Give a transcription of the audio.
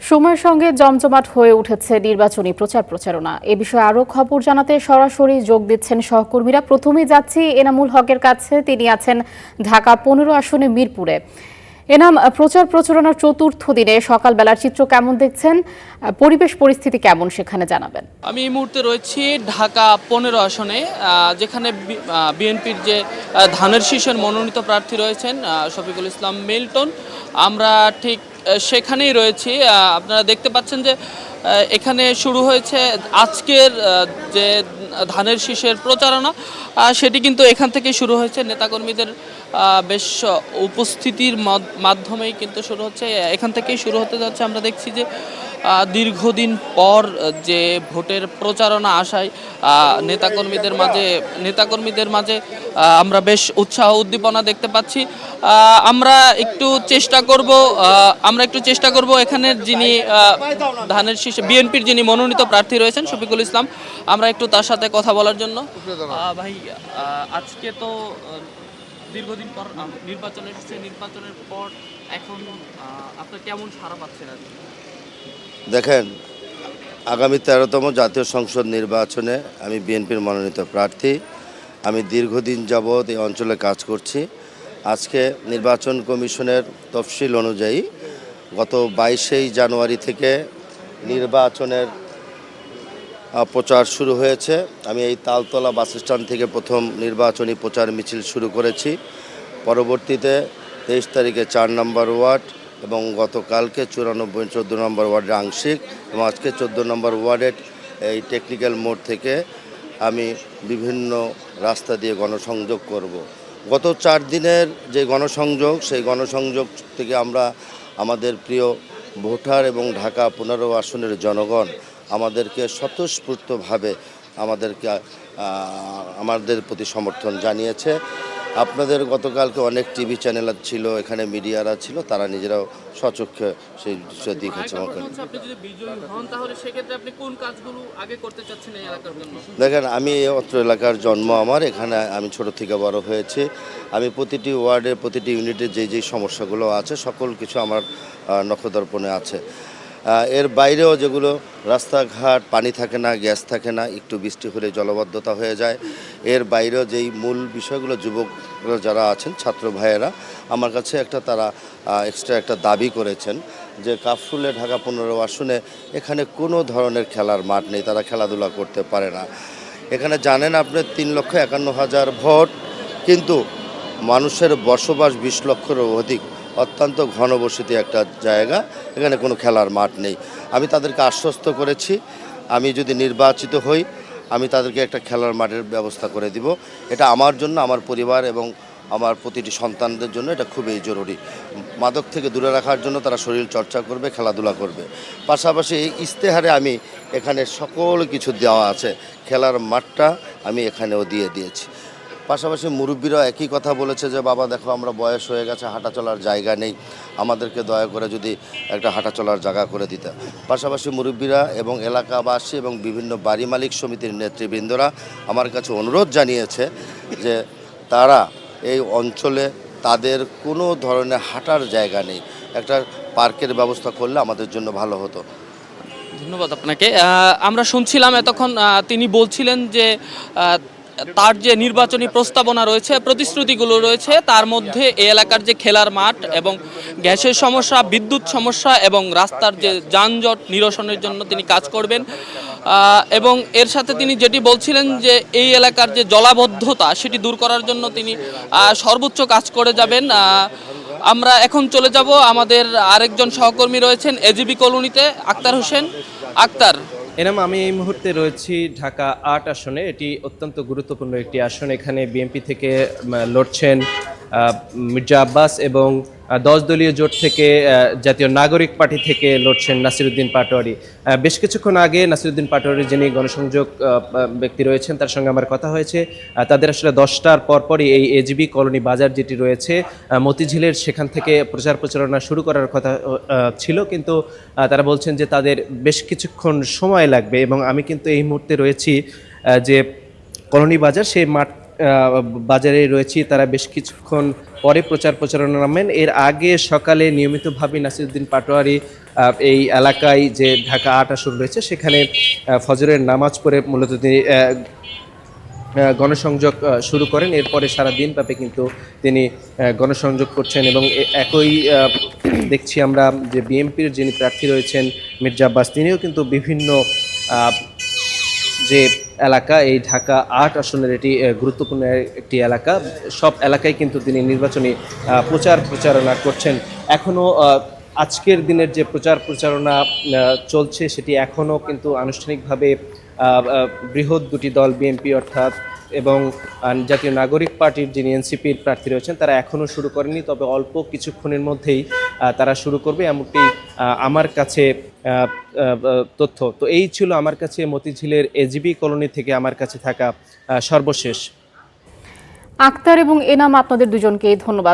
সময়ের সঙ্গে জমজমাট হয়ে উঠেছে নির্বাচনী প্রচারণা। এ বিষয়ে আরও খবর জানাতে সরাসরি যোগ দিচ্ছেন সহকর্মীরা। প্রথমেই যাচ্ছি এনামুল হকের কাছে, তিনি আছেন ঢাকা 15 আসনে মিরপুরে। এনাম, প্রচারণার চতুর্থ দিনে সকালবেলার চিত্র কেমন দেখছেন, পরিবেশ পরিস্থিতি কেমন সেখানে জানাবেন। আমি এই মুহূর্তে রয়েছি ঢাকা 15 আসনে, যেখানে বিএনপির যে ধানের শীষের মনোনীত প্রার্থী রয়েছেন শফিকুল ইসলাম মিল্টন। আমরা ঠিক সেখানেই রয়েছি। আপনারা দেখতে পাচ্ছেন যে এখানে শুরু হয়েছে আজকের যে ধানের শীষের প্রচারণা, সেটি কিন্তু এখান থেকে শুরু হয়েছে। নেতাকর্মীদের বেশ উপস্থিতির মাধ্যমেই কিন্তু শুরু হচ্ছে, এখান থেকেই শুরু হতে যাচ্ছে। আমরা দেখছি যে দীর্ঘদিন পর যে ভোটের প্রচারণা আসায় নেতাকর্মীদের মাঝে আমরা বেশ উৎসাহ উদ্দীপনা দেখতে পাচ্ছি। আমরা একটু চেষ্টা করব এখানের যিনি ধানের শীষে বিএনপির যিনি মনোনীত প্রার্থী রয়েছেন শফিকুল ইসলাম, আমরা একটু তার সাথে কথা বলার জন্য। ভাই, আজকে তো দীর্ঘদিন পর নির্বাচন এসেছে, নির্বাচনের পর এখন আপনার কেমন সাড়া পাচ্ছেন? দেখেন, আগামী 13তম জাতীয় সংসদ নির্বাচনে আমি বিএনপির মনোনীত প্রার্থী। আমি দীর্ঘদিন যাবৎ এই অঞ্চলে কাজ করছি। আজকে নির্বাচন কমিশনের তফসিল অনুযায়ী গত 22 জানুয়ারি থেকে নির্বাচনের প্রচার শুরু হয়েছে। আমি এই তালতলা বাস স্ট্যান্ড থেকে প্রথম নির্বাচনী প্রচার মিছিল শুরু করেছি। পরবর্তীতে 23 তারিখে 4 নম্বর ওয়ার্ড এবং গতকালকে 94-14 নম্বর ওয়ার্ডে আংশিক, এবং আজকে 14 নম্বর ওয়ার্ডের এই টেকনিক্যাল মোড় থেকে আমি বিভিন্ন রাস্তা দিয়ে গণসংযোগ করব। গত 4 দিনের যে গণসংযোগ, সেই গণসংযোগ থেকে আমরা আমাদের প্রিয় ভোটার এবং ঢাকা 15 আসনের জনগণ আমাদেরকে স্বতঃস্ফূর্তভাবে আমাদের প্রতি সমর্থন জানিয়েছে। আপনাদের গতকালকে অনেক টিভি চ্যানেল ছিল, এখানে মিডিয়ারা ছিল, তারা নিজেরাও স্বচক্ষে সেই দৃশ্য দেখেছে। দেখেন, আমি এই অত্র এলাকার জন্ম আমার, এখানে আমি ছোট থেকে বড় হয়েছি। আমি প্রতিটি ওয়ার্ডে প্রতিটি ইউনিটে যেই সমস্যাগুলো আছে সকল কিছু আমার নখদর্পণে আছে। এর বাইরেও যেগুলো রাস্তাঘাট, পানি থাকে না, গ্যাস থাকে না, একটু বৃষ্টি হলে জলবদ্ধতা হয়ে যায়, এর বাইরেও যেই মূল বিষয়গুলো যুবকরা যারা আছেন, ছাত্র ভাইয়েরা আমার কাছে তারা এক্সট্রা একটা দাবি করেছেন যে কাফরুলে ঢাকা 15 আসনে এখানে কোনো ধরনের খেলার মাঠ নেই, তারা খেলাধুলা করতে পারে না। এখানে জানেন আপনি 3,51,000 ভোট, কিন্তু মানুষের বসবাস 20 লক্ষেরও অধিক, অত্যন্ত ঘনবসতি একটা জায়গা, এখানে কোনো খেলার মাঠ নেই। আমি তাদেরকে আশ্বস্ত করেছি, আমি যদি নির্বাচিত হই আমি তাদেরকে একটা খেলার মাঠের ব্যবস্থা করে দিব। এটা আমার জন্য, আমার পরিবার এবং আমার প্রতিটি সন্তানদের জন্য এটা খুবই জরুরি। মাদক থেকে দূরে রাখার জন্য তারা শরীর চর্চা করবে, খেলাধুলা করবে। পাশাপাশি এই ইশতেহারে আমি এখানে সকল কিছু দেওয়া আছে, খেলার মাঠটা আমি এখানেও দিয়েছি। পাশাপাশি মুরব্বীরা একই কথা বলেছে যে বাবা দেখো, আমরা বয়স হয়ে গেছে, হাঁটা চলার জায়গা নেই, আমাদেরকে দয়া করে যদি একটা হাঁটা চলার জায়গা করে দিতে। পাশাপাশি মুরব্বীরা এবং এলাকাবাসী এবং বিভিন্ন বাড়ি মালিক সমিতির নেতৃবৃন্দরা আমার কাছে অনুরোধ জানিয়েছে যে তারা এই অঞ্চলে তাদের কোনো ধরনের হাঁটার জায়গা নেই, একটা পার্কের ব্যবস্থা করলে আমাদের জন্য ভালো হতো। ধন্যবাদ আপনাকে। আমরা শুনছিলাম এতক্ষণ তিনি বলছিলেন যে তার যে নির্বাচনী প্রস্তাবনা রয়েছে, প্রতিশ্রুতিগুলো রয়েছে, তার মধ্যে এই এলাকার যে খেলার মাঠ এবং গ্যাসের সমস্যা, বিদ্যুৎ সমস্যা এবং রাস্তার যে যানজট নিরসনের জন্য তিনি কাজ করবেন। এবং এর সাথে তিনি যেটি বলছিলেন যে এই এলাকার যে জলাবদ্ধতা সেটি দূর করার জন্য তিনি সর্বোচ্চ কাজ করে যাবেন। আমরা এখন চলে যাব, আমাদের আরেকজন সহকর্মী রয়েছেন এজিবি কলোনিতে, আক্তার হোসেন। আক্তার, এনাম, আমি এই মুহূর্তে রয়েছি ঢাকা 8 আসনে। এটি অত্যন্ত গুরুত্বপূর্ণ একটি আসন। এখানে বিএনপি থেকে লড়ছেন মির্জা আব্বাস এবং 10 দলীয় জোট থেকে জাতীয় নাগরিক পার্টি থেকে লড়ছেন নাসিরউদ্দিন পাটোয়ারি। বেশ কিছুক্ষণ আগে নাসিরউদ্দিন পাটোয়ারি, যিনি গণসংযোগ ব্যক্তি রয়েছেন, তার সঙ্গে আমার কথা হয়েছে। তাদের আসলে 10টার পরপরই এই এজিবি কলোনি বাজার যেটি রয়েছে মতিঝিলের, সেখান থেকে প্রচারণা শুরু করার কথা ছিল, কিন্তু তারা বলছেন যে তাদের বেশ কিছুক্ষণ সময় লাগবে। এবং আমি কিন্তু এই মুহূর্তে রয়েছি যে কলোনি বাজার, সেই মাঠ বাজারে রয়েছি। তারা বেশ কিছুক্ষণ পরে প্রচারণা নামেন। এর আগে সকালে নিয়মিতভাবে নাসিরউদ্দিন পাটোয়ারি এই এলাকায় যে ঢাকা ৮ আসন রয়েছে সেখানে ফজরের নামাজ পড়ে মূলত তিনি গণসংযোগ শুরু করেন। এরপরে সারা দিনব্যাপী কিন্তু তিনি গণসংযোগ করছেন এবং একই দেখছি আমরা যে বিএনপির যিনি প্রার্থী রয়েছেন মির্জা আব্বাস, তিনিও কিন্তু বিভিন্ন যে এলাকা, এই ঢাকা ৮ আসনের এটি গুরুত্বপূর্ণ একটি এলাকা, সব এলাকায় কিন্তু তিনি নির্বাচনী প্রচারণা করছেন। এখনও আজকের দিনের যে প্রচারণা চলছে সেটি এখনও কিন্তু আনুষ্ঠানিকভাবে বৃহৎ দুটি দল বিএনপি অর্থাৎ এবং জাতীয় নাগরিক পার্টির যিনি এনসিপির প্রার্থী রয়েছেন তারা এখনও শুরু করেনি, তবে অল্প কিছুক্ষণের মধ্যেই তারা শুরু করবে এমনটি আমার কাছে তথ্য। তো এই ছিল আমার কাছে মতিঝিলের এজিবি কলোনি থেকে আমার কাছে থাকা সর্বশেষ। আক্তার এবং এনাম, আপনাদের দুজনকে ধন্যবাদ।